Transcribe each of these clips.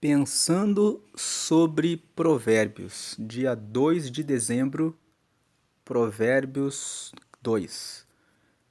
Pensando sobre Provérbios, dia 2 de dezembro, Provérbios 2.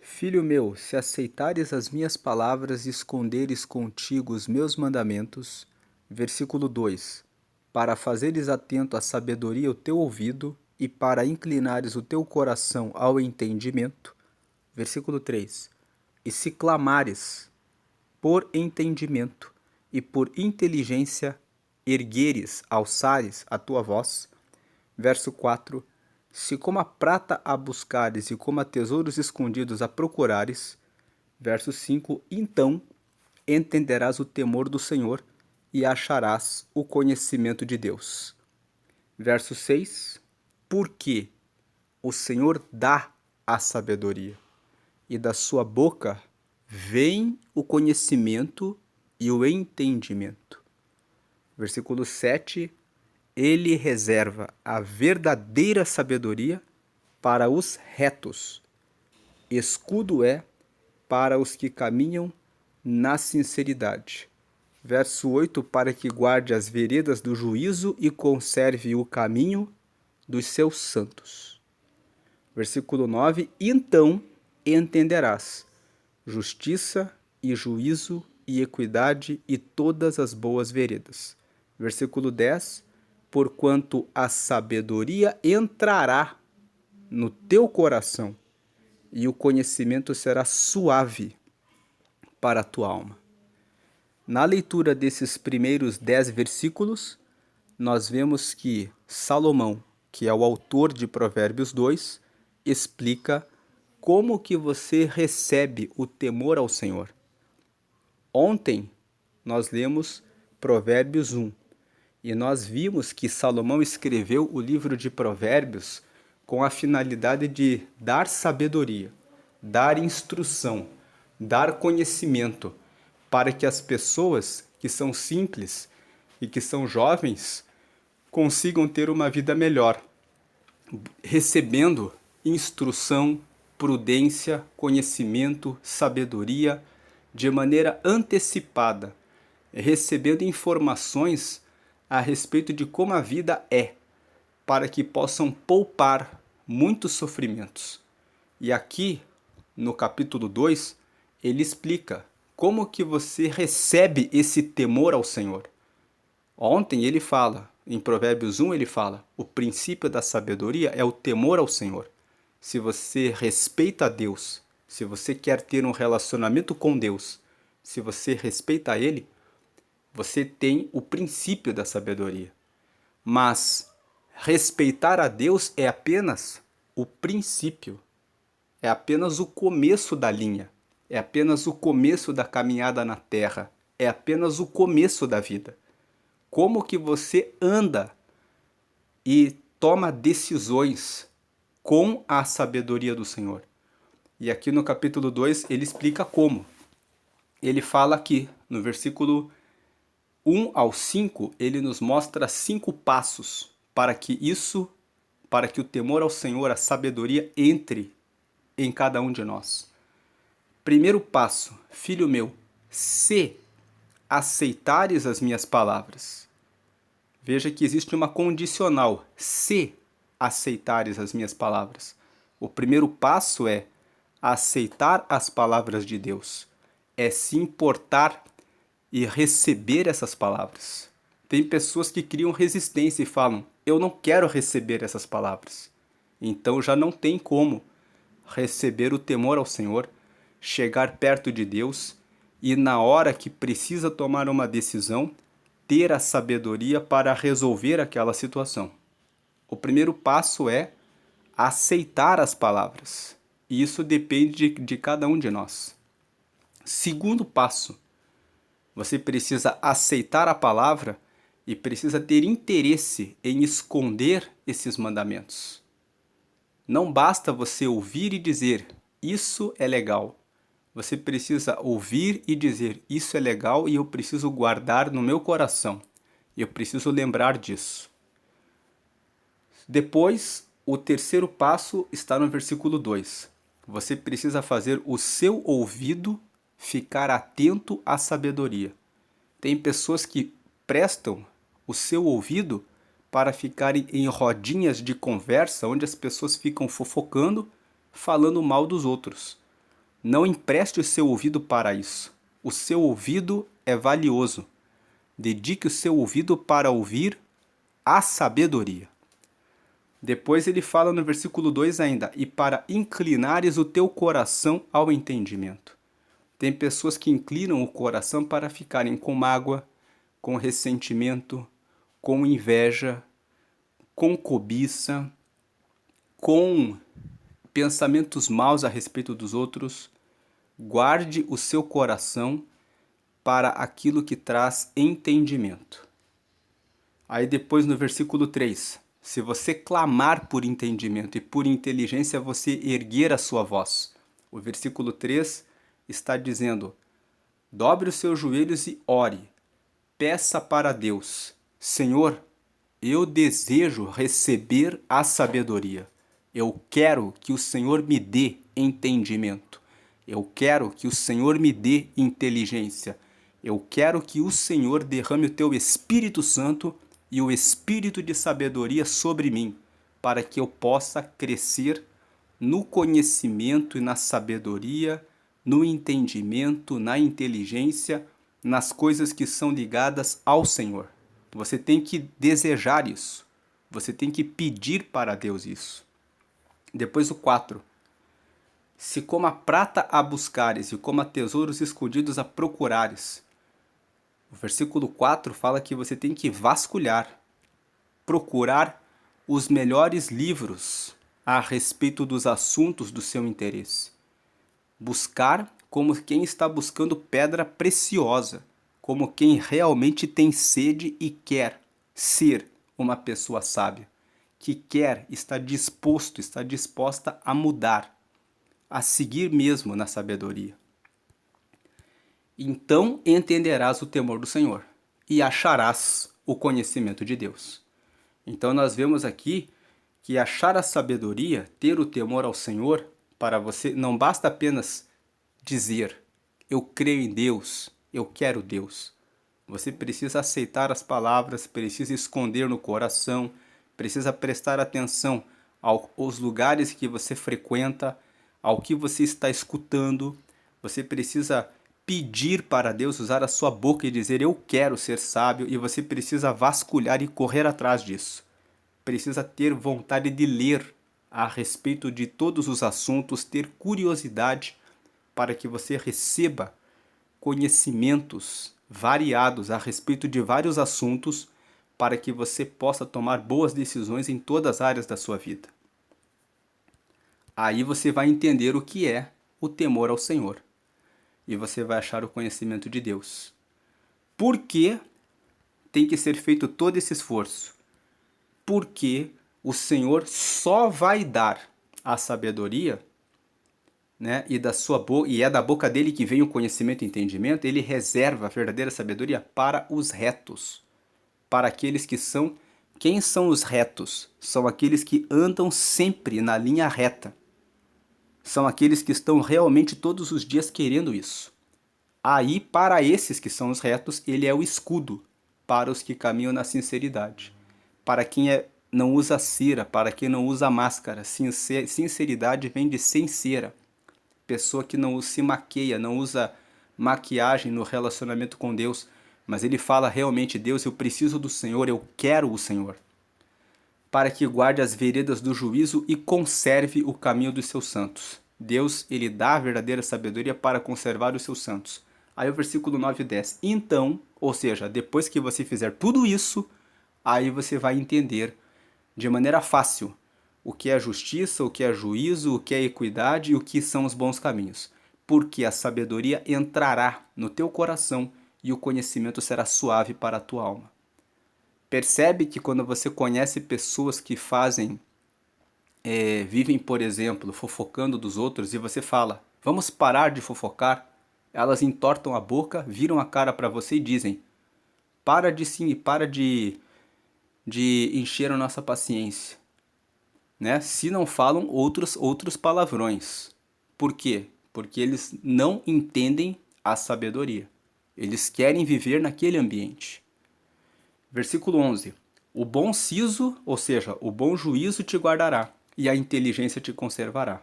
Filho meu, se aceitares as minhas palavras e esconderes contigo os meus mandamentos, versículo 2, para fazeres atento à sabedoria o teu ouvido e para inclinares o teu coração ao entendimento, versículo 3, e se clamares por entendimento e por inteligência ergueres, alçares a tua voz. Verso 4. Se como a prata a buscares e como a tesouros escondidos a procurares. Verso 5. Então entenderás o temor do Senhor e acharás o conhecimento de Deus. Verso 6. Porque o Senhor dá a sabedoria, e da sua boca vem o conhecimento e o entendimento. Versículo 7. Ele reserva a verdadeira sabedoria para os retos. Escudo é para os que caminham na sinceridade. Verso 8. Para que guarde as veredas do juízo e conserve o caminho dos seus santos. Versículo 9. Então entenderás justiça e juízo e equidade e todas as boas veredas. Versículo 10. Porquanto a sabedoria entrará no teu coração e o conhecimento será suave para a tua alma. Na leitura desses primeiros 10 versículos, nós vemos que Salomão, que é o autor de Provérbios 2, explica como que você recebe o temor ao Senhor. Ontem nós lemos Provérbios 1 e nós vimos que Salomão escreveu o livro de Provérbios com a finalidade de dar sabedoria, dar instrução, dar conhecimento para que as pessoas que são simples e que são jovens consigam ter uma vida melhor, recebendo instrução, prudência, conhecimento, sabedoria, de maneira antecipada, recebendo informações a respeito de como a vida é, para que possam poupar muitos sofrimentos. E aqui, no capítulo 2, ele explica como que você recebe esse temor ao Senhor. Ontem ele fala, em Provérbios 1 ele fala, o princípio da sabedoria é o temor ao Senhor. Se você respeita a Deus, se você quer ter um relacionamento com Deus, se você respeita Ele, você tem o princípio da sabedoria. Mas respeitar a Deus é apenas o princípio, é apenas o começo da linha, é apenas o começo da caminhada na terra, é apenas o começo da vida. Como que você anda e toma decisões com a sabedoria do Senhor. E aqui no capítulo 2 ele explica como. Ele fala aqui, no versículo 1 ao 5, ele nos mostra 5 passos para que o temor ao Senhor, a sabedoria, entre em cada um de nós. Primeiro passo, filho meu, se aceitares as minhas palavras. Veja que existe uma condicional, se aceitares as minhas palavras. O primeiro passo é aceitar as palavras de Deus, é se importar e receber essas palavras. Tem pessoas que criam resistência e falam, eu não quero receber essas palavras. Então já não tem como receber o temor ao Senhor, chegar perto de Deus e na hora que precisa tomar uma decisão, ter a sabedoria para resolver aquela situação. O primeiro passo é aceitar as palavras. E isso depende de cada um de nós. Segundo passo, você precisa aceitar a palavra e precisa ter interesse em esconder esses mandamentos. Não basta você ouvir e dizer, isso é legal. Você precisa ouvir e dizer, isso é legal e eu preciso guardar no meu coração. Eu preciso lembrar disso. Depois, o terceiro passo está no versículo 2. Você precisa fazer o seu ouvido ficar atento à sabedoria. Tem pessoas que emprestam o seu ouvido para ficarem em rodinhas de conversa onde as pessoas ficam fofocando, falando mal dos outros. Não empreste o seu ouvido para isso. O seu ouvido é valioso. Dedique o seu ouvido para ouvir a sabedoria. Depois ele fala no versículo 2 ainda, e para inclinares o teu coração ao entendimento. Tem pessoas que inclinam o coração para ficarem com mágoa, com ressentimento, com inveja, com cobiça, com pensamentos maus a respeito dos outros. Guarde o seu coração para aquilo que traz entendimento. Aí depois no versículo 3, se você clamar por entendimento e por inteligência, você erguer a sua voz. O versículo 3 está dizendo, dobre os seus joelhos e ore, peça para Deus, Senhor, eu desejo receber a sabedoria. Eu quero que o Senhor me dê entendimento. Eu quero que o Senhor me dê inteligência. Eu quero que o Senhor derrame o teu Espírito Santo e o Espírito de sabedoria sobre mim, para que eu possa crescer no conhecimento e na sabedoria, no entendimento, na inteligência, nas coisas que são ligadas ao Senhor. Você tem que desejar isso. Você tem que pedir para Deus isso. Depois o 4. Se como a prata a buscares e como a tesouros escondidos a procurares. O versículo 4 fala que você tem que vasculhar, procurar os melhores livros a respeito dos assuntos do seu interesse. Buscar como quem está buscando pedra preciosa, como quem realmente tem sede e quer ser uma pessoa sábia, que quer, está disposto, está disposta a mudar, a seguir mesmo na sabedoria. Então entenderás o temor do Senhor e acharás o conhecimento de Deus. Então nós vemos aqui que achar a sabedoria, ter o temor ao Senhor, para você não basta apenas dizer, eu creio em Deus, eu quero Deus. Você precisa aceitar as palavras, precisa esconder no coração, precisa prestar atenção aos lugares que você frequenta, ao que você está escutando. Você precisa pedir para Deus, usar a sua boca e dizer, eu quero ser sábio, e você precisa vasculhar e correr atrás disso. Precisa ter vontade de ler a respeito de todos os assuntos, ter curiosidade para que você receba conhecimentos variados a respeito de vários assuntos, para que você possa tomar boas decisões em todas as áreas da sua vida. Aí você vai entender o que é o temor ao Senhor. E você vai achar o conhecimento de Deus. Por que tem que ser feito todo esse esforço? Porque o Senhor só vai dar a sabedoria, né? E é da boca dele que vem o conhecimento e entendimento. Ele reserva a verdadeira sabedoria para os retos, para aqueles que são... Quem são os retos? São aqueles que andam sempre na linha reta. São aqueles que estão realmente todos os dias querendo isso. Aí, para esses que são os retos, ele é o escudo para os que caminham na sinceridade. Para quem não usa cera, para quem não usa máscara. Sinceridade vem de sem cera. Pessoa que não se maqueia, não usa maquiagem no relacionamento com Deus. Mas ele fala realmente, Deus, eu preciso do Senhor, eu quero o Senhor. Para que guarde as veredas do juízo e conserve o caminho dos seus santos. Deus, ele dá a verdadeira sabedoria para conservar os seus santos. Aí o versículo 9 e 10. Então, ou seja, depois que você fizer tudo isso, aí você vai entender de maneira fácil o que é justiça, o que é juízo, o que é equidade e o que são os bons caminhos. Porque a sabedoria entrará no teu coração e o conhecimento será suave para a tua alma. Percebe que quando você conhece pessoas que vivem, por exemplo, fofocando dos outros e você fala, vamos parar de fofocar, elas entortam a boca, viram a cara para você e dizem, para de encher a nossa paciência, né? Se não falam outros palavrões. Por quê? Porque eles não entendem a sabedoria. Eles querem viver naquele ambiente. Versículo 11. O bom siso, ou seja, o bom juízo te guardará e a inteligência te conservará.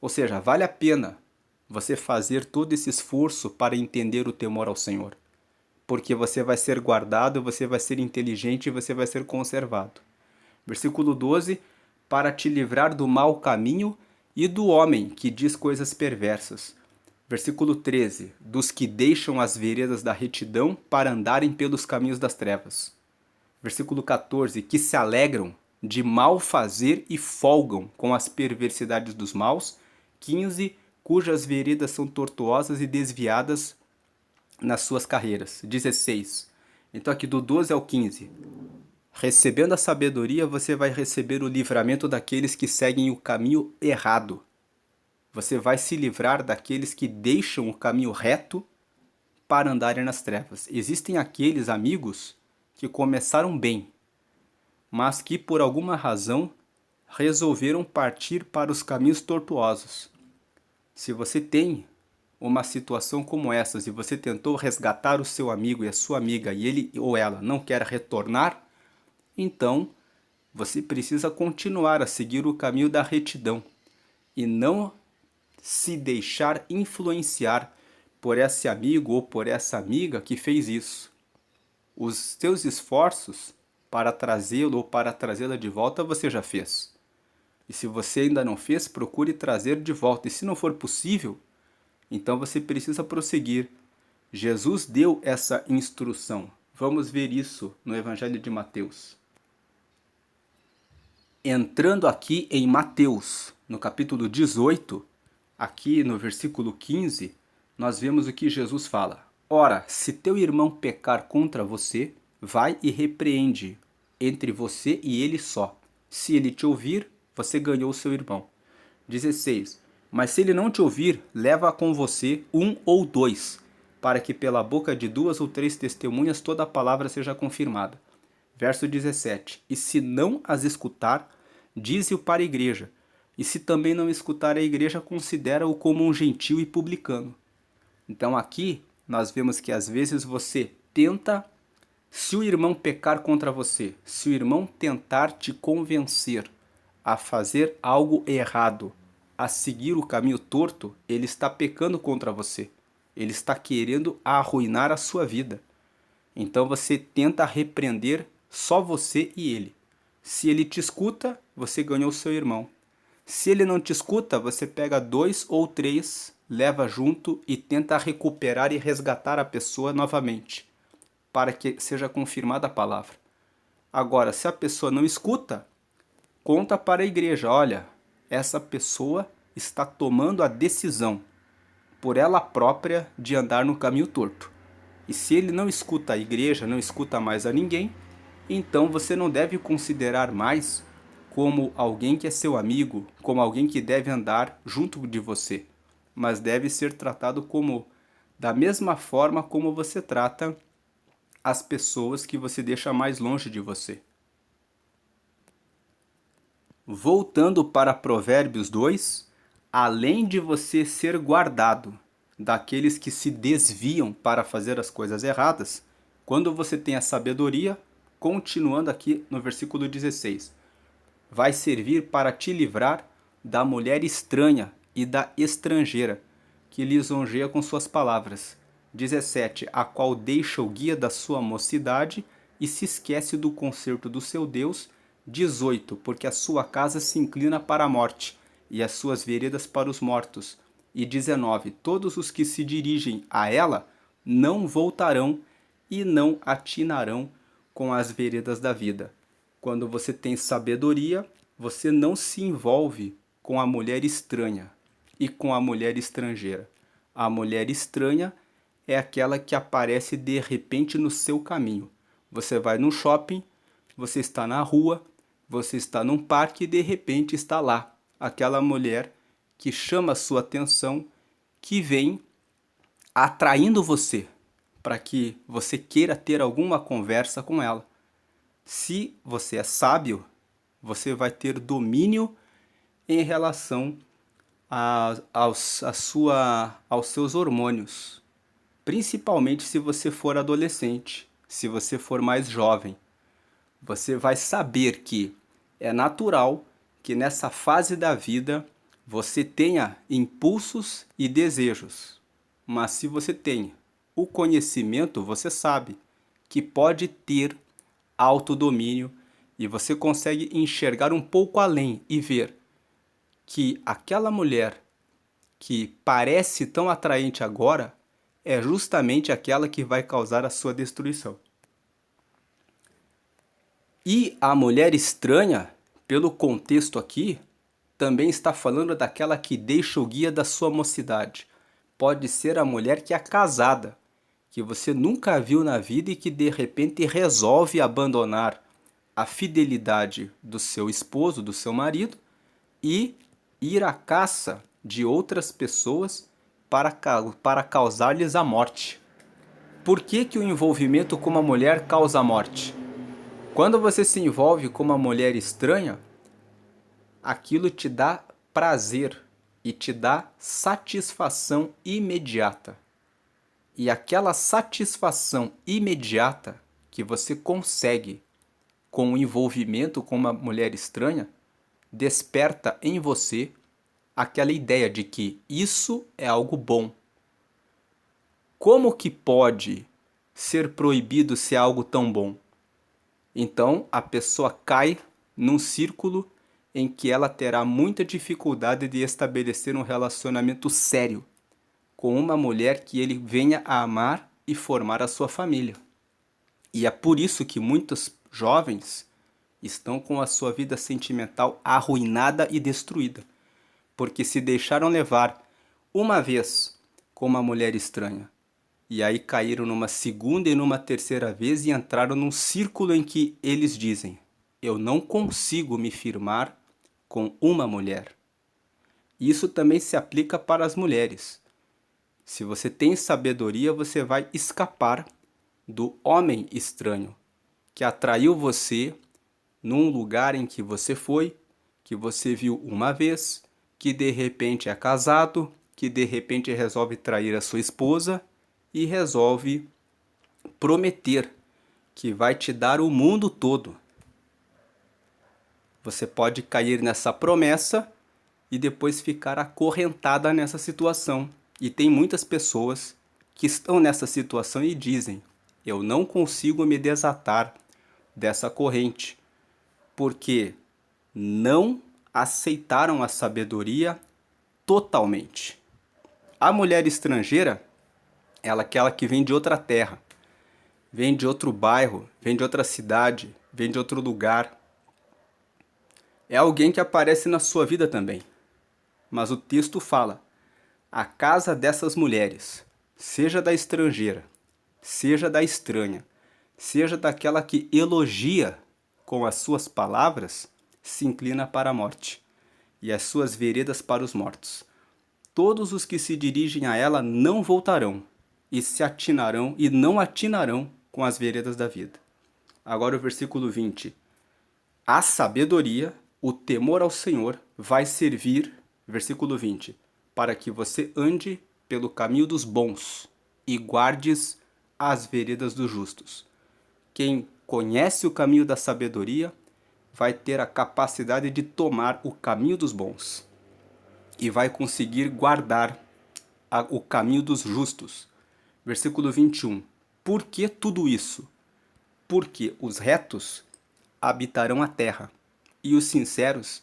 Ou seja, vale a pena você fazer todo esse esforço para entender o temor ao Senhor. Porque você vai ser guardado, você vai ser inteligente e você vai ser conservado. Versículo 12. Para te livrar do mau caminho e do homem que diz coisas perversas. Versículo 13. Dos que deixam as veredas da retidão para andarem pelos caminhos das trevas. Versículo 14. Que se alegram de mal fazer e folgam com as perversidades dos maus. 15. Cujas veredas são tortuosas e desviadas nas suas carreiras. 16. Então aqui do 12 ao 15. Recebendo a sabedoria, você vai receber o livramento daqueles que seguem o caminho errado. Você vai se livrar daqueles que deixam o caminho reto para andarem nas trevas. Existem aqueles amigos que começaram bem, mas que por alguma razão resolveram partir para os caminhos tortuosos. Se você tem uma situação como essas e você tentou resgatar o seu amigo e a sua amiga e ele ou ela não quer retornar, então você precisa continuar a seguir o caminho da retidão e não se deixar influenciar por esse amigo ou por essa amiga que fez isso. Os seus esforços para trazê-lo ou para trazê-la de volta você já fez. E se você ainda não fez, procure trazer de volta. E se não for possível, então você precisa prosseguir. Jesus deu essa instrução. Vamos ver isso no Evangelho de Mateus. Entrando aqui em Mateus, no capítulo 18, aqui no versículo 15, nós vemos o que Jesus fala. Ora, se teu irmão pecar contra você, vai e repreende entre você e ele só. Se ele te ouvir, você ganhou seu irmão. 16. Mas se ele não te ouvir, leva com você um ou dois, para que pela boca de 2 ou 3 testemunhas toda a palavra seja confirmada. Verso 17. E se não as escutar, dize-o para a igreja. E se também não escutar a igreja, considera-o como um gentio e publicano. Então aqui nós vemos que às vezes você tenta, se o irmão pecar contra você, se o irmão tentar te convencer a fazer algo errado, a seguir o caminho torto, ele está pecando contra você. Ele está querendo arruinar a sua vida. Então você tenta repreender só você e ele. Se ele te escuta, você ganhou seu irmão. Se ele não te escuta, você pega 2 ou 3, leva junto e tenta recuperar e resgatar a pessoa novamente, para que seja confirmada a palavra. Agora, se a pessoa não escuta, conta para a igreja, olha, essa pessoa está tomando a decisão por ela própria de andar no caminho torto. E se ele não escuta a igreja, não escuta mais a ninguém, então você não deve considerar mais como alguém que é seu amigo, como alguém que deve andar junto de você, mas deve ser tratado como da mesma forma como você trata as pessoas que você deixa mais longe de você. Voltando para Provérbios 2, além de você ser guardado daqueles que se desviam para fazer as coisas erradas, quando você tem a sabedoria, continuando aqui no versículo 16, vai servir para te livrar da mulher estranha e da estrangeira, que lisonjeia com suas palavras. 17. A qual deixa o guia da sua mocidade e se esquece do concerto do seu Deus. 18. Porque a sua casa se inclina para a morte, e as suas veredas para os mortos. E 19. Todos os que se dirigem a ela não voltarão e não atinarão com as veredas da vida. Quando você tem sabedoria, você não se envolve com a mulher estranha e com a mulher estrangeira. A mulher estranha é aquela que aparece de repente no seu caminho. Você vai no shopping, você está na rua, você está num parque e de repente está lá aquela mulher que chama a sua atenção, que vem atraindo você para que você queira ter alguma conversa com ela. Se você é sábio, você vai ter domínio em relação aos seus hormônios. Principalmente se você for adolescente. se você for mais jovem. Você vai saber que é natural que nessa fase da vida você tenha impulsos e desejos. Mas se você tem o conhecimento, você sabe que pode ter autodomínio e você consegue enxergar um pouco além e ver que aquela mulher que parece tão atraente agora é justamente aquela que vai causar a sua destruição. E a mulher estranha, pelo contexto aqui, também está falando daquela que deixa o guia da sua mocidade. Pode ser a mulher que é casada, que você nunca viu na vida e que de repente resolve abandonar a fidelidade do seu esposo, do seu marido, e ir à caça de outras pessoas para causar-lhes a morte. Por que que o envolvimento com uma mulher causa a morte? Quando você se envolve com uma mulher estranha, aquilo te dá prazer e te dá satisfação imediata. E aquela satisfação imediata que você consegue com o envolvimento com uma mulher estranha, desperta em você aquela ideia de que isso é algo bom. Como que pode ser proibido ser algo tão bom? Então a pessoa cai num círculo em que ela terá muita dificuldade de estabelecer um relacionamento sério com uma mulher que ele venha a amar e formar a sua família. E é por isso que muitos jovens estão com a sua vida sentimental arruinada e destruída, porque se deixaram levar uma vez com uma mulher estranha, e aí caíram numa segunda e numa terceira vez e entraram num círculo em que eles dizem: eu não consigo me firmar com uma mulher. Isso também se aplica para as mulheres. Se você tem sabedoria, você vai escapar do homem estranho que atraiu você num lugar em que você viu uma vez, que de repente é casado, que de repente resolve trair a sua esposa e resolve prometer que vai te dar o mundo todo. Você pode cair nessa promessa e depois ficar acorrentada nessa situação. E tem muitas pessoas que estão nessa situação e dizem: eu não consigo me desatar dessa corrente, porque não aceitaram a sabedoria totalmente. A mulher estrangeira, ela é aquela que vem de outra terra, vem de outro bairro, vem de outra cidade, vem de outro lugar. É alguém que aparece na sua vida também. Mas o texto fala: a casa dessas mulheres, seja da estrangeira, seja da estranha, seja daquela que elogia com as suas palavras, se inclina para a morte, e as suas veredas para os mortos. Todos os que se dirigem a ela não voltarão, e se atinarão e não atinarão com as veredas da vida. Agora o versículo 20. A sabedoria, o temor ao Senhor, vai servir, versículo 20, para que você ande pelo caminho dos bons e guardes as veredas dos justos. Quem conhece o caminho da sabedoria vai ter a capacidade de tomar o caminho dos bons e vai conseguir guardar o caminho dos justos. Versículo 21. Por que tudo isso? Porque os retos habitarão a terra e os sinceros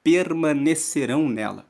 permanecerão nela.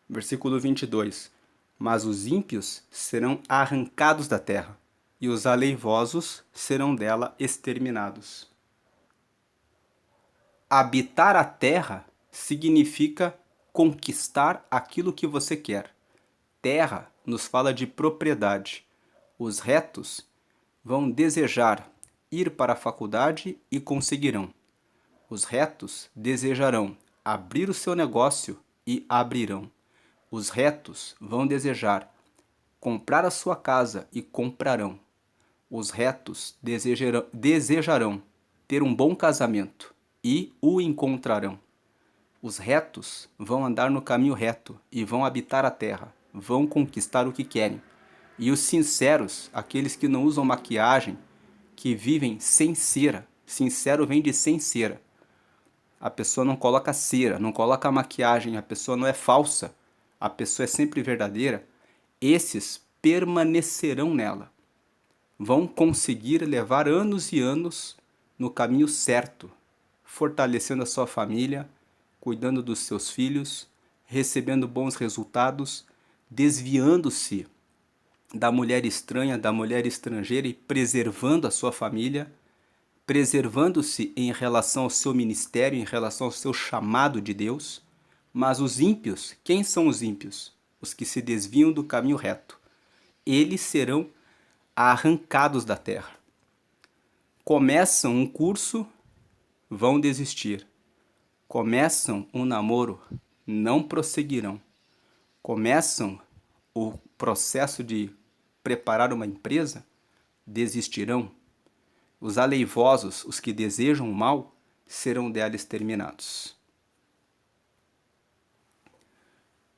Versículo 22. Mas os ímpios serão arrancados da terra e os aleivosos serão dela exterminados. Habitar a terra significa conquistar aquilo que você quer. Terra nos fala de propriedade. Os retos vão desejar ir para a faculdade e conseguirão. Os retos desejarão abrir o seu negócio e abrirão. Os retos vão desejar comprar a sua casa e comprarão. Os retos desejarão ter um bom casamento e o encontrarão. Os retos vão andar no caminho reto e vão habitar a terra, vão conquistar o que querem. E os sinceros, aqueles que não usam maquiagem, que vivem sem cera. Sincero vem de sem cera. A pessoa não coloca cera, não coloca maquiagem, a pessoa não é falsa, a pessoa é sempre verdadeira. Esses permanecerão nela. Vão conseguir levar anos e anos no caminho certo, fortalecendo a sua família, cuidando dos seus filhos, recebendo bons resultados, desviando-se da mulher estranha, da mulher estrangeira e preservando a sua família, preservando-se em relação ao seu ministério, em relação ao seu chamado de Deus. Mas os ímpios, quem são os ímpios? Os que se desviam do caminho reto. Eles serão arrancados da terra. Começam um curso, vão desistir. Começam um namoro, não prosseguirão. Começam o processo de preparar uma empresa, desistirão. Os aleivosos, os que desejam o mal, serão dela exterminados.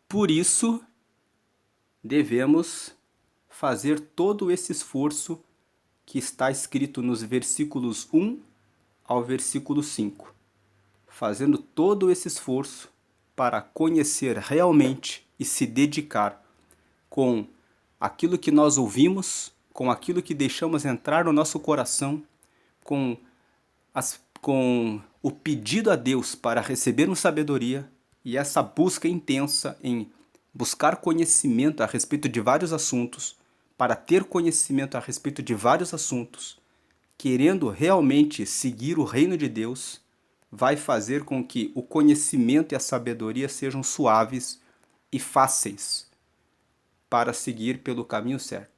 Por isso, devemos fazer todo esse esforço que está escrito nos versículos 1 ao versículo 5. Fazendo todo esse esforço para conhecer realmente e se dedicar com aquilo que nós ouvimos, com aquilo que deixamos entrar no nosso coração, com o pedido a Deus para recebermos sabedoria e essa busca intensa em buscar conhecimento a respeito de vários assuntos, para ter conhecimento a respeito de vários assuntos, querendo realmente seguir o reino de Deus, vai fazer com que o conhecimento e a sabedoria sejam suaves e fáceis para seguir pelo caminho certo.